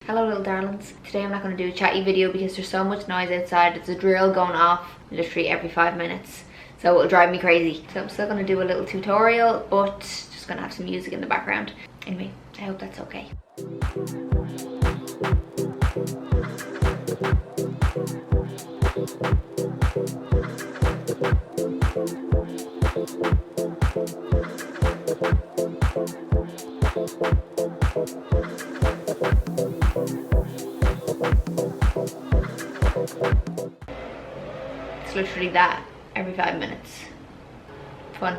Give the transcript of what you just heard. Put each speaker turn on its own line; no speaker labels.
Hello little darlings. Today I'm not going to do a chatty video because there's so much noise outside. It's a drill going off literally every 5 minutes. So it'll drive me crazy. So I'm still going to do a little tutorial, but just going to have some music in the background. Anyway, I hope that's okay. It's literally that every 5 minutes. Fun.